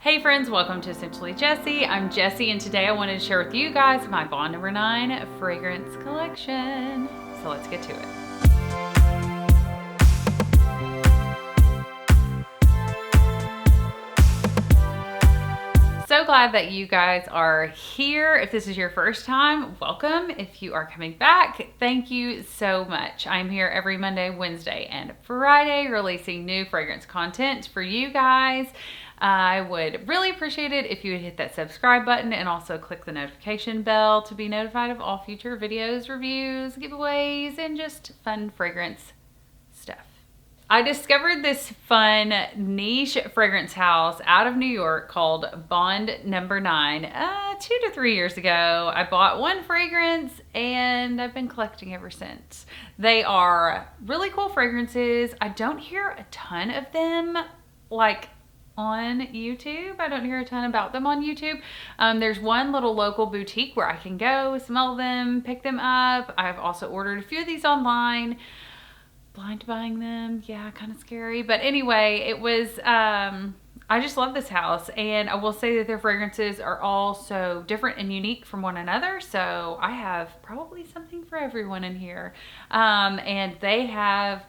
Hey friends, welcome to Essentially Jessi. I'm Jessi, and today I wanted to share with you guys my Bond number 9 fragrance collection. So let's get to it. So glad that you guys are here. If this is your first time, welcome. If you are coming back, thank you so much. I'm here every Monday, Wednesday, and Friday releasing new fragrance content for you guys. I would really appreciate it if you would hit that subscribe button and also click the notification bell to be notified of all future videos, reviews, giveaways, and just fun fragrance stuff. I discovered this fun niche fragrance house out of New York called Bond number 9 2 to 3 years ago. I bought one fragrance and I've been collecting ever since. They are really cool fragrances. I don't hear a ton of them like on YouTube. I don't hear a ton about them on YouTube. There's one little local boutique where I can go smell them, pick them up. I've also ordered a few of these online. Blind buying them, yeah, kind of scary. But anyway, it was, I just love this house, and I will say that their fragrances are all so different and unique from one another. So I have probably something for everyone in here. And they have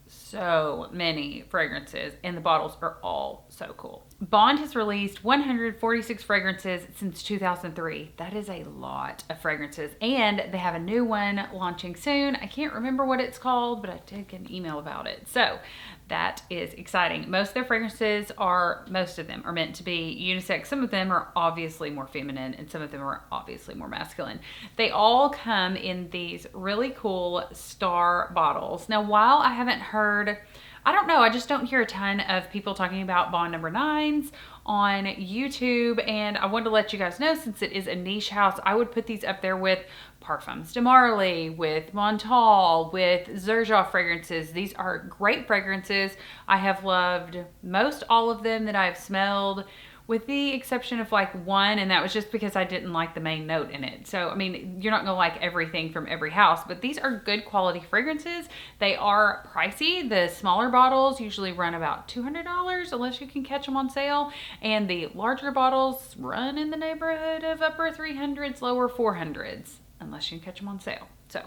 so many fragrances, and the bottles are all so cool. Bond has released 146 fragrances since 2003. That is a lot of fragrances, and they have a new one launching soon. I can't remember what it's called, but I did get an email about it. So that is exciting. Most of them are meant to be unisex. Some of them are obviously more feminine, and some of them are obviously more masculine. They all come in these really cool star bottles. Now, while I haven't heard, I don't know, I just don't hear a ton of people talking about Bond number 9s on YouTube, and I wanted to let you guys know, since it is a niche house, I would put these up there with Parfums de Marly, with Montal, with Xerjoff fragrances. These are great fragrances. I have loved most all of them that I've smelled, with the exception of like one, and that was just because I didn't like the main note in it. So, I mean, you're not gonna like everything from every house, but these are good quality fragrances. They are pricey. The smaller bottles usually run about $200 unless you can catch them on sale, and the larger bottles run in the neighborhood of upper 300s, lower 400s, unless you can catch them on sale. So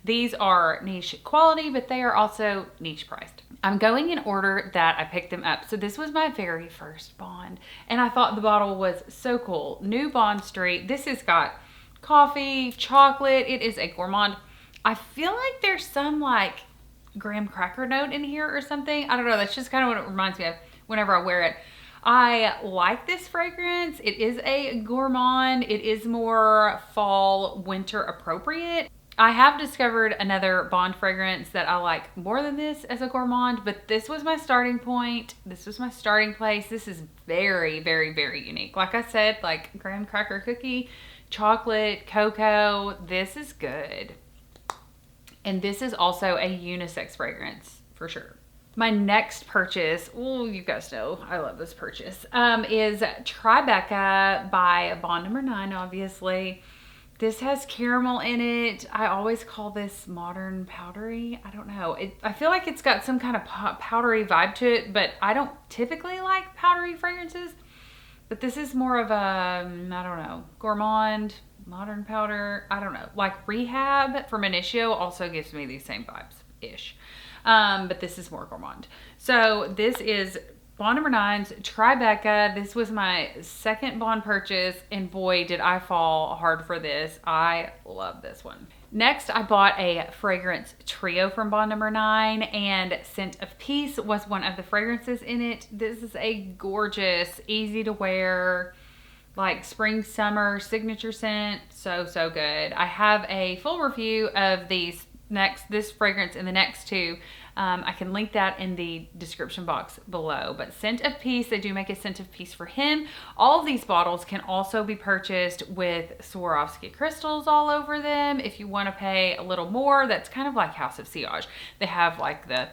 these are niche quality, but they are also niche priced. I'm going in order that I picked them up. So this was my very first Bond, and I thought the bottle was so cool. New Bond Street. This has got coffee, chocolate. It is a gourmand. I feel like there's some like graham cracker note in here or something. I don't know. That's just kind of what it reminds me of whenever I wear it. I like this fragrance. It is a gourmand. It is more fall, winter appropriate. I have discovered another Bond fragrance that I like more than this as a gourmand, but this was my starting point. This was my starting place. This is very, very, very unique. Like I said, like graham cracker cookie, chocolate, cocoa. This is good. And this is also a unisex fragrance for sure. My next purchase, oh, you guys know I love this purchase, is Tribeca by Bond number 9, obviously. This has caramel in it. I always call this modern powdery. I don't know. I feel like it's got some kind of powdery vibe to it, but I don't typically like powdery fragrances. But this is more of a, I don't know, gourmand, modern powder. I don't know. Like Rehab from Initio also gives me these same vibes-ish. But this is more gourmand. So this is Bond number 9's Tribeca. This was my second Bond purchase, and boy, did I fall hard for this. I love this one. Next, I bought a fragrance trio from Bond number 9, and Scent of Peace was one of the fragrances in it. This is a gorgeous, easy to wear, like spring, summer signature scent. So, so good. I have a full review of this fragrance and the next two. I can link that in the description box below. But Scent of Peace, they do make a Scent of Peace for him. All of these bottles can also be purchased with Swarovski crystals all over them. If you want to pay a little more, that's kind of like House of Sillage. They have like the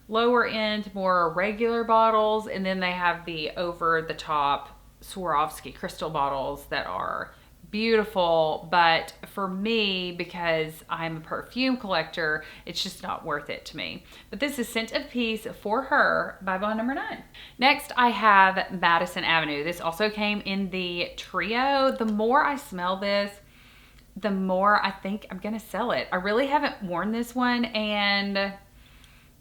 lower end, more regular bottles, and then they have the over the top Swarovski crystal bottles that are beautiful, but for me, because I'm a perfume collector, it's just not worth it to me. But this is Scent of Peace for Her by Bond Number 9. Next, I have Madison Avenue. This also came in the trio. The more I smell this, the more I think I'm gonna sell it. I really haven't worn this one, and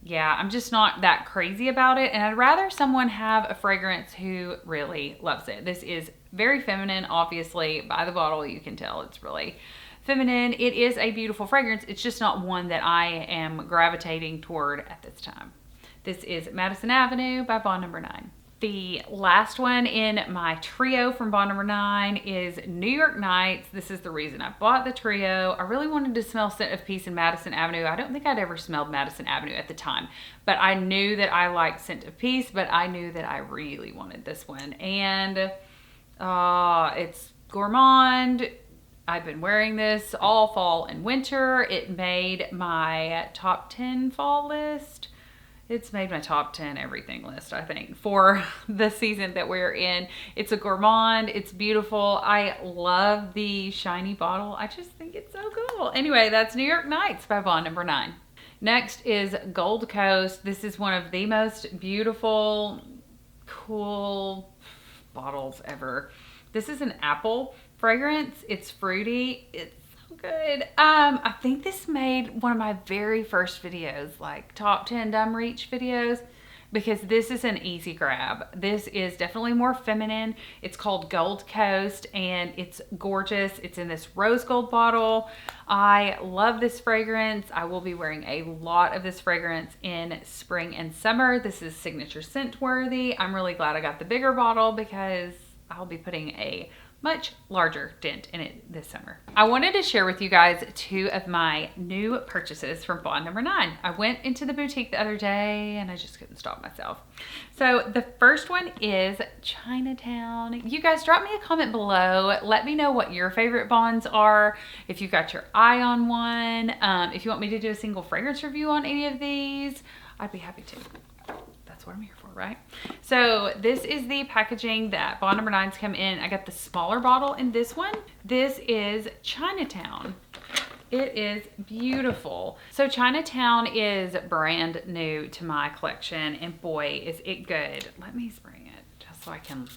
yeah, I'm just not that crazy about it, and I'd rather someone have a fragrance who really loves it. This is very feminine, obviously. By the bottle, you can tell it's really feminine. It is a beautiful fragrance. It's just not one that I am gravitating toward at this time. This is Madison Avenue by Bond Number 9. The last one in my trio from Bond Number 9 is New York Nights. This is the reason I bought the trio. I really wanted to smell Scent of Peace in Madison Avenue. I don't think I'd ever smelled Madison Avenue at the time, but I knew that I liked Scent of Peace, but I knew that I really wanted this one. And it's gourmand. I've been wearing this all fall and winter. It made my top 10 fall list. It's made my top 10 everything list, I think, for the season that we're in. It's a gourmand. It's beautiful. I love the shiny bottle. I just think it's so cool. Anyway, that's New York Nights by Bond Number 9. Next is Gold Coast. This is one of the most beautiful, cool bottles ever. This is an apple fragrance. It's fruity. It's good. I think this made one of my very first videos, like top 10 dumb reach videos, because this is an easy grab. This is definitely more feminine. It's called Gold Coast, and it's gorgeous. It's in this rose gold bottle. I love this fragrance. I will be wearing a lot of this fragrance in spring and summer. This is signature scent worthy. I'm really glad I got the bigger bottle because I'll be putting a much larger dent in it this summer. I wanted to share with you guys 2 of my new purchases from Bond Number 9. I went into the boutique the other day and I just couldn't stop myself. So the first one is Chinatown. You guys drop me a comment below. Let me know what your favorite Bonds are. If you've got your eye on one. If you want me to do a single fragrance review on any of these, I'd be happy to. That's what I'm here for, right? So this is the packaging that Bond Number 9s come in. I got the smaller bottle in this one. This is Chinatown. It is beautiful. So Chinatown is brand new to my collection, and boy, is it good. Let me spray it just so I can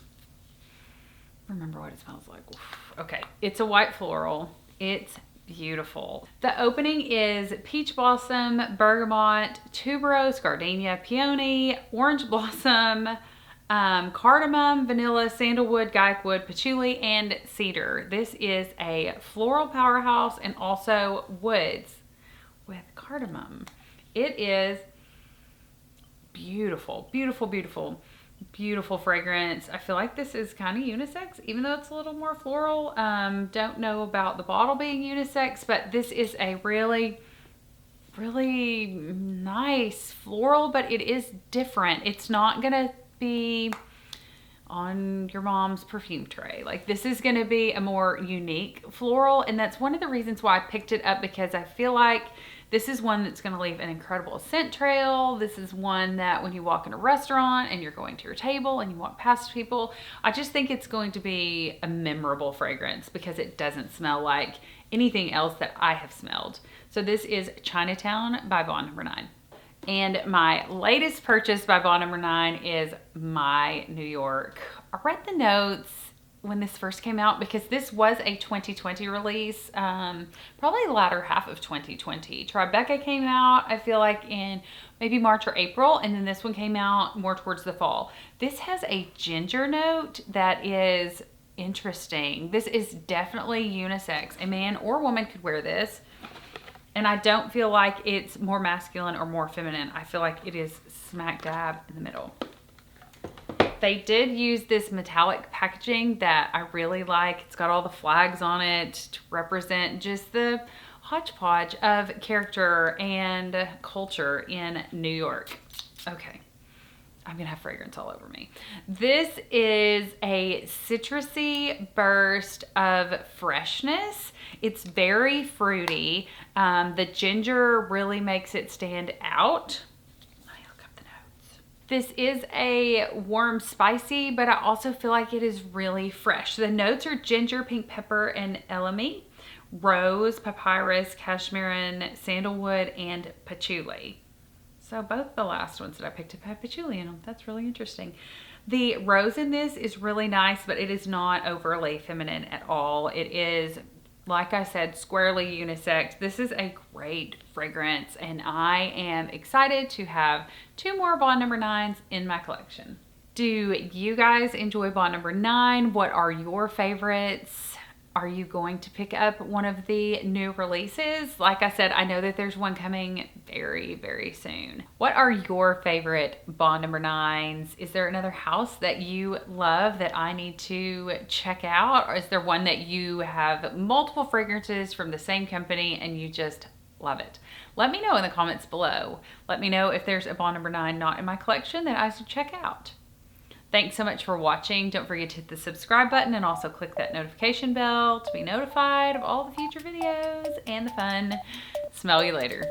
remember what it smells like. Oof. Okay, it's a white floral. It's beautiful. The opening is peach blossom, bergamot, tuberose, gardenia, peony, orange blossom, cardamom, vanilla, sandalwood, guyakwood, patchouli, and cedar. This is a floral powerhouse and also woods with cardamom. It is beautiful, beautiful, beautiful. Beautiful fragrance. I feel like this is kind of unisex, even though it's a little more floral. Don't know about the bottle being unisex, but this is a really, really nice floral, but it is different. It's not gonna be on your mom's perfume tray. Like, this is gonna be a more unique floral, and that's one of the reasons why I picked it up, because I feel like this is one that's going to leave an incredible scent trail. This is one that when you walk in a restaurant and you're going to your table and you walk past people, I just think it's going to be a memorable fragrance because it doesn't smell like anything else that I have smelled. So this is Chinatown by Bond Number 9. And my latest purchase by Bond Number 9 is My New York. I read the notes when this first came out because this was a 2020 release, probably the latter half of 2020. Tribeca came out, I feel like, in maybe March or April, and then this one came out more towards the fall. This has a ginger note that is interesting. This is definitely unisex. A man or woman could wear this, and I don't feel like it's more masculine or more feminine. I feel like it is smack dab in the middle. They did use this metallic packaging that I really like. It's got all the flags on it to represent just the hodgepodge of character and culture in New York. Okay, I'm gonna have fragrance all over me. This is a citrusy burst of freshness. It's very fruity. The ginger really makes it stand out. This is a warm spicy, but I also feel like it is really fresh. The notes are ginger, pink pepper, and elemi, rose, papyrus, cashmere, sandalwood, and patchouli. So both the last ones that I picked up had patchouli in them. That's really interesting. The rose in this is really nice, but it is not overly feminine at all. It is, like I said, squarely unisex. This is a great fragrance, and I am excited to have 2 more Bond number 9s in my collection. Do you guys enjoy Bond number 9? What are your favorites? Are you going to pick up one of the new releases? Like I said, I know that there's one coming very, very soon. What are your favorite Bond number 9s? Is there another house that you love that I need to check out? Or is there one that you have multiple fragrances from the same company and you just love it? Let me know in the comments below. Let me know if there's a Bond number 9 not in my collection that I should check out. Thanks so much for watching. Don't forget to hit the subscribe button and also click that notification bell to be notified of all the future videos and the fun. Smell you later.